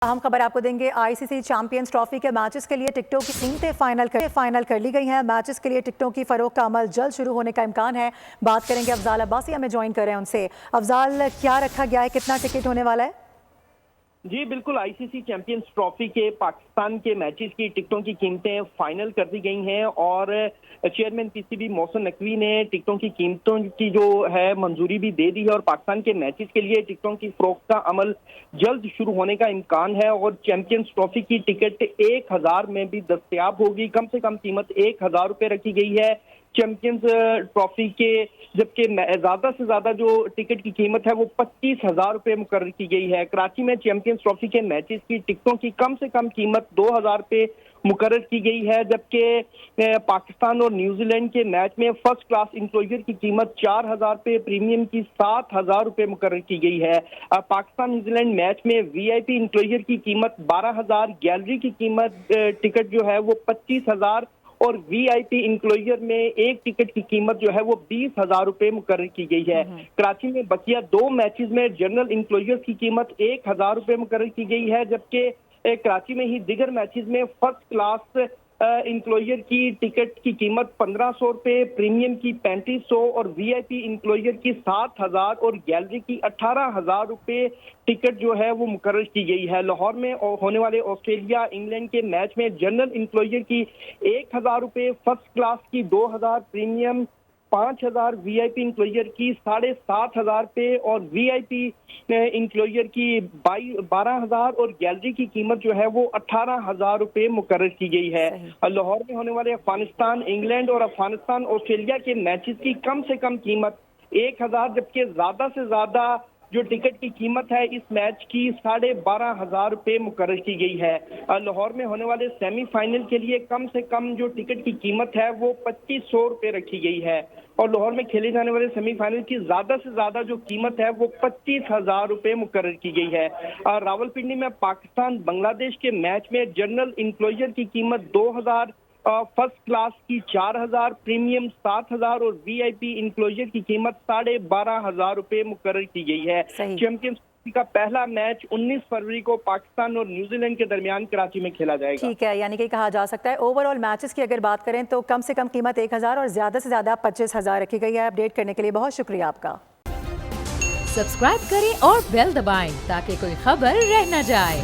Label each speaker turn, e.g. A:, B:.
A: अहम खबर आपको देंगे। आईसीसी चैंपियंस ट्रॉफी के मैचेस के लिए टिकटों की कीमतें फाइनल कर ली गई हैं। मैचेस के लिए टिकटों की फरोख्त का अमल जल्द शुरू होने का इम्कान है। बात करेंगे अफजाल अब्बासी हमें ज्वाइन कर रहे हैं उनसे। अफजाल, क्या रखा गया है, कितना टिकट होने वाला है?
B: जी बिल्कुल, आईसीसी चैंपियंस ट्रॉफी के पाकिस्तान के मैचेस की टिकटों की कीमतें फाइनल कर दी गई हैं और चेयरमैन पीसीबी मोहसिन नकवी ने टिकटों की कीमतों की जो है मंजूरी भी दे दी है और पाकिस्तान के मैचेस के लिए टिकटों की फरोख्त का अमल जल्द शुरू होने का इम्कान है और चैंपियंस ट्रॉफी की टिकट 1000 में भी दस्तयाब होगी। कम से कम कीमत 1000 रुपये रखी गई है चैंपियंस ट्रॉफी के, जबकि ज्यादा से ज्यादा जो टिकट की कीमत है वो 25,000 रुपये मुकर्रर की गई है। कराची में चैंपियंस ट्रॉफी के मैचेस की टिकटों की कम से कम कीमत 2000 रुपये मुकर्रर की गई है, जबकि पाकिस्तान और न्यूजीलैंड के मैच में फर्स्ट क्लास इंक्लोजर की कीमत 4000 रुपये, प्रीमियम की 7000 रुपये मुकर्रर की गई है। पाकिस्तान न्यूजीलैंड मैच में वीआईपी इंक्लोजर की कीमत 12000, गैलरी की कीमत टिकट जो है वो 25,000 और वीआईपी इंक्लोजर में एक टिकट की कीमत जो है वो 20,000 रुपये मुकर्रर की गई है। कराची में बकिया 2 मैचेस में जनरल इंक्लोजर की कीमत 1000 रुपये मुकर्रर की गई है, जबकि कराची में ही दिगर मैचेस में फर्स्ट क्लास इंक्लोजर की टिकट की कीमत 1500 रुपये, प्रीमियम की 3500 और वीआईपी इंक्लोजर की 7000 और गैलरी की 18,000 रुपये टिकट जो है वो मुकर्रर की गई है। लाहौर में होने वाले ऑस्ट्रेलिया इंग्लैंड के मैच में जनरल इंक्लोजर की 1000 रुपये, फर्स्ट क्लास की 2000, प्रीमियम 5000, वीआईपी इंक्लोजर की 7500 रुपये और वीआईपी इंक्लोजर की 12,000 और गैलरी की कीमत जो है वो 18,000 रुपये मुकर्रर की गई है। लाहौर में होने वाले अफगानिस्तान इंग्लैंड और अफगानिस्तान ऑस्ट्रेलिया के मैचेस की कम से कम कीमत 1000, जबकि ज्यादा से ज्यादा जो टिकट की कीमत है इस मैच की 12,500 रुपये मुकर्रर की गई है। लाहौर में होने वाले सेमीफाइनल के लिए कम से कम जो टिकट की कीमत है वो 2500 रुपये रखी गई है और लाहौर में खेले जाने वाले सेमीफाइनल की ज्यादा से ज्यादा जो कीमत है वो 25,000 रुपये मुकर्रर की गई है। रावलपिंडी में पाकिस्तान बांग्लादेश के मैच में जनरल इंक्लोजर की कीमत 2000, फर्स्ट क्लास की 4000, प्रीमियम 7000 और वीआईपी इंक्लोजर की कीमत 12,500 रुपये मुकर्रर की गई है। चैंपियंस का पहला मैच 19 फरवरी को पाकिस्तान और न्यूजीलैंड के दरमियान कराची में खेला जाएगा।
A: ठीक है, यानी कि कहा जा सकता है ओवरऑल मैचेस की अगर बात करें तो कम से कम कीमत 1000 और ज्यादा से ज्यादा 25,000 रखी गई है। अपडेट करने के लिए बहुत शुक्रिया आपका।
C: सब्सक्राइब करें और बेल दबाएं ताकि कोई खबर रह न जाए।